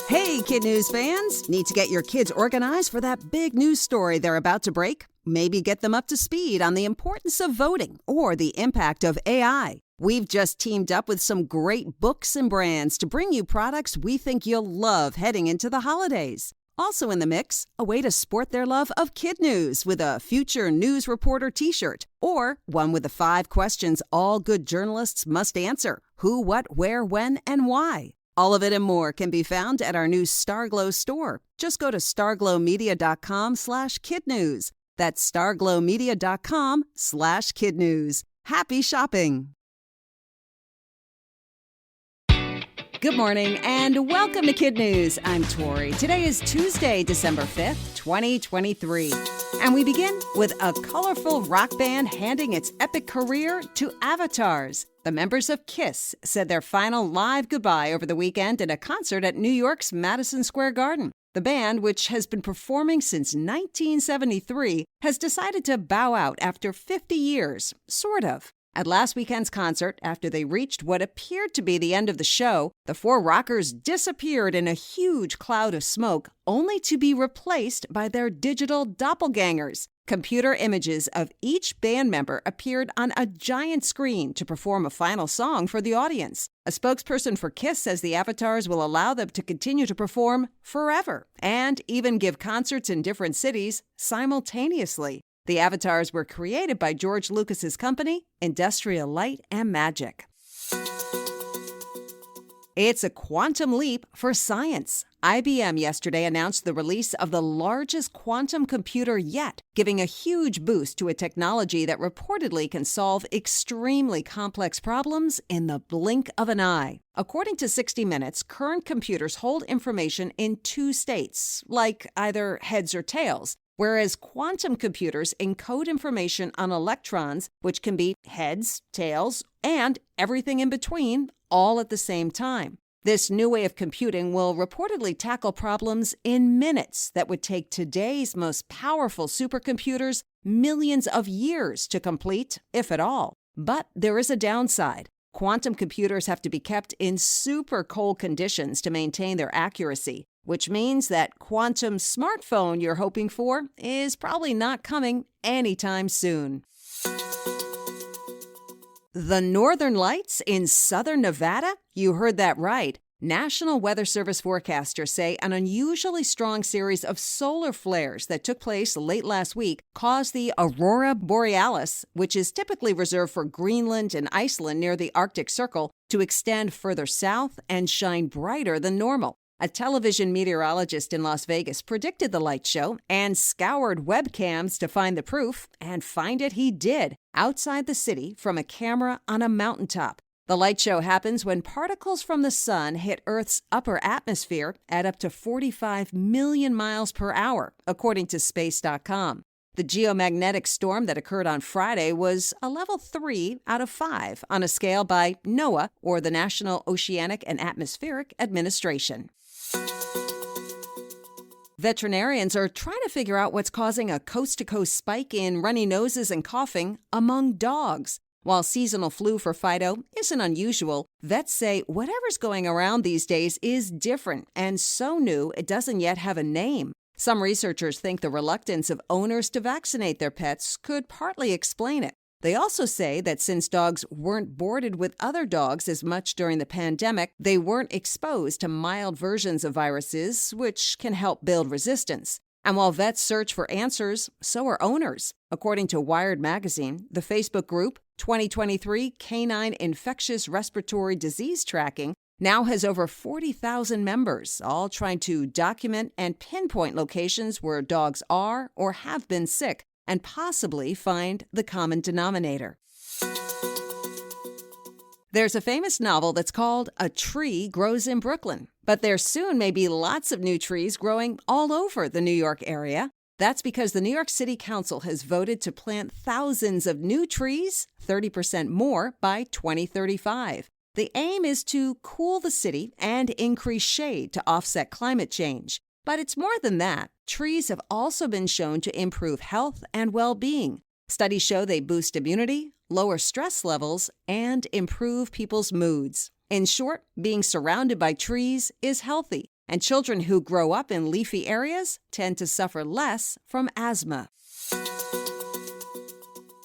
Hey, KidNuz fans! Need to get your kids organized for that big news story they're about to break? Maybe get them up to speed on the importance of voting or the impact of AI. We've just teamed up with some great books and brands to bring you products we think you'll love heading into the holidays. Also in the mix, a way to sport their love of KidNuz with a future news reporter t-shirt, or one with the 5 questions all good journalists must answer: who, what, where, when, and why. All of it and more can be found at our new Starglow store. Just go to starglowmedia.com/KidNuz. That's starglowmedia.com/KidNuz. Happy shopping! Good morning and welcome to KidNuz. I'm Tori. Today is Tuesday, December 5th, 2023. And we begin with a colorful rock band handing its epic career to avatars. The members of KISS said their final live goodbye over the weekend in a concert at New York's Madison Square Garden. The band, which has been performing since 1973, has decided to bow out after 50 years, sort of. At last weekend's concert, after they reached what appeared to be the end of the show, the 4 rockers disappeared in a huge cloud of smoke, only to be replaced by their digital doppelgangers. Computer images of each band member appeared on a giant screen to perform a final song for the audience. A spokesperson for KISS says the avatars will allow them to continue to perform forever and even give concerts in different cities simultaneously. The avatars were created by George Lucas's company, Industrial Light and Magic. It's a quantum leap for science. IBM yesterday announced the release of the largest quantum computer yet, giving a huge boost to a technology that reportedly can solve extremely complex problems in the blink of an eye. According to 60 Minutes, current computers hold information in 2 states, like either heads or tails, whereas quantum computers encode information on electrons, which can be heads, tails, and everything in between, all at the same time. This new way of computing will reportedly tackle problems in minutes that would take today's most powerful supercomputers millions of years to complete, if at all. But there is a downside. Quantum computers have to be kept in super cold conditions to maintain their accuracy, which means that quantum smartphone you're hoping for is probably not coming anytime soon. The Northern Lights in southern Nevada? You heard that right. National Weather Service forecasters say an unusually strong series of solar flares that took place late last week caused the aurora borealis, which is typically reserved for Greenland and Iceland near the Arctic Circle, to extend further south and shine brighter than normal. A television meteorologist in Las Vegas predicted the light show and scoured webcams to find the proof, and find it he did, outside the city from a camera on a mountaintop. The light show happens when particles from the sun hit Earth's upper atmosphere at up to 45 million miles per hour, according to Space.com. The geomagnetic storm that occurred on Friday was a level 3 out of 5 on a scale by NOAA, or the National Oceanic and Atmospheric Administration. Veterinarians are trying to figure out what's causing a coast-to-coast spike in runny noses and coughing among dogs. While seasonal flu for Fido isn't unusual, vets say whatever's going around these days is different and so new it doesn't yet have a name. Some researchers think the reluctance of owners to vaccinate their pets could partly explain it. They also say that since dogs weren't boarded with other dogs as much during the pandemic, they weren't exposed to mild versions of viruses, which can help build resistance. And while vets search for answers, so are owners. According to Wired magazine, the Facebook group 2023 Canine Infectious Respiratory Disease Tracking now has over 40,000 members, all trying to document and pinpoint locations where dogs are or have been sick, and possibly find the common denominator. There's a famous novel that's called A Tree Grows in Brooklyn, but there soon may be lots of new trees growing all over the New York area. That's because the New York City Council has voted to plant thousands of new trees, 30% more by 2035. The aim is to cool the city and increase shade to offset climate change. But it's more than that. Trees have also been shown to improve health and well-being. Studies show they boost immunity, lower stress levels, and improve people's moods. In short, being surrounded by trees is healthy. And children who grow up in leafy areas tend to suffer less from asthma.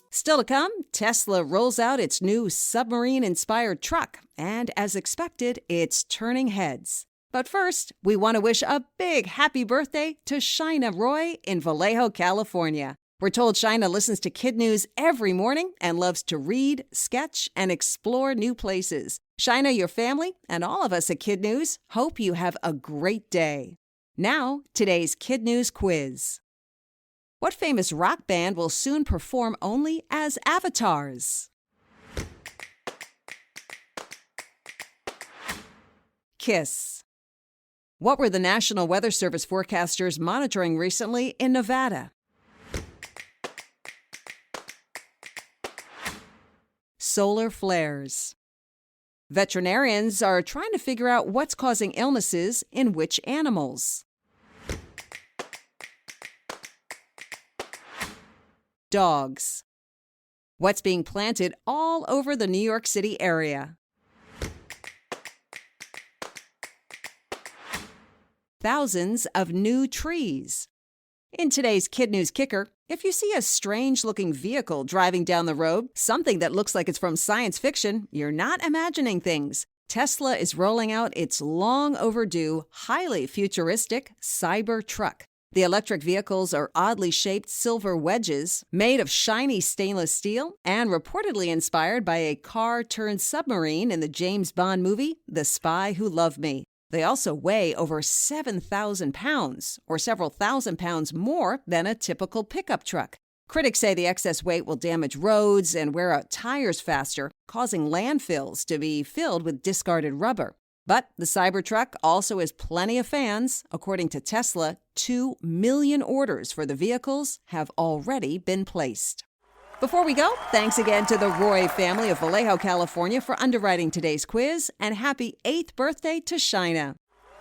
Still to come, Tesla rolls out its new submarine-inspired truck, and as expected, it's turning heads. But first, we want to wish a big happy birthday to Shina Roy in Vallejo, California. We're told Shina listens to KidNuz every morning and loves to read, sketch, and explore new places. Shina, your family, and all of us at KidNuz hope you have a great day. Now, today's KidNuz quiz. What famous rock band will soon perform only as avatars? Kiss. What were the National Weather Service forecasters monitoring recently in Nevada? Solar flares. Veterinarians are trying to figure out what's causing illnesses in which animals. Dogs. What's being planted all over the New York City area? Thousands of new trees. In today's KidNuz Kicker, if you see a strange-looking vehicle driving down the road, something that looks like it's from science fiction, you're not imagining things. Tesla is rolling out its long-overdue, highly futuristic Cybertruck. The electric vehicles are oddly shaped silver wedges made of shiny stainless steel and reportedly inspired by a car-turned-submarine in the James Bond movie, The Spy Who Loved Me. They also weigh over 7,000 pounds, or several thousand pounds more than a typical pickup truck. Critics say the excess weight will damage roads and wear out tires faster, causing landfills to be filled with discarded rubber. But the Cybertruck also has plenty of fans. According to Tesla, 2 million orders for the vehicles have already been placed. Before we go, thanks again to the Roy family of Vallejo, California for underwriting today's quiz, and happy 8th birthday to Shina.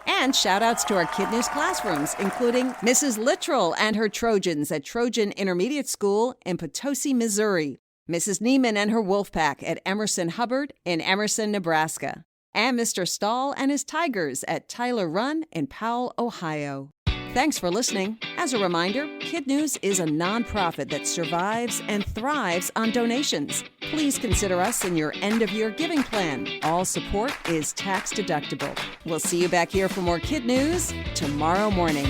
And shout-outs to our KidNuz classrooms, including Mrs. Littrell and her Trojans at Trojan Intermediate School in Potosi, Missouri, Mrs. Neiman and her Wolfpack at Emerson Hubbard in Emerson, Nebraska, and Mr. Stahl and his Tigers at Tyler Run in Powell, Ohio. Thanks for listening. As a reminder, KidNuz is a nonprofit that survives and thrives on donations. Please consider us in your end-of-year giving plan. All support is tax-deductible. We'll see you back here for more KidNuz tomorrow morning.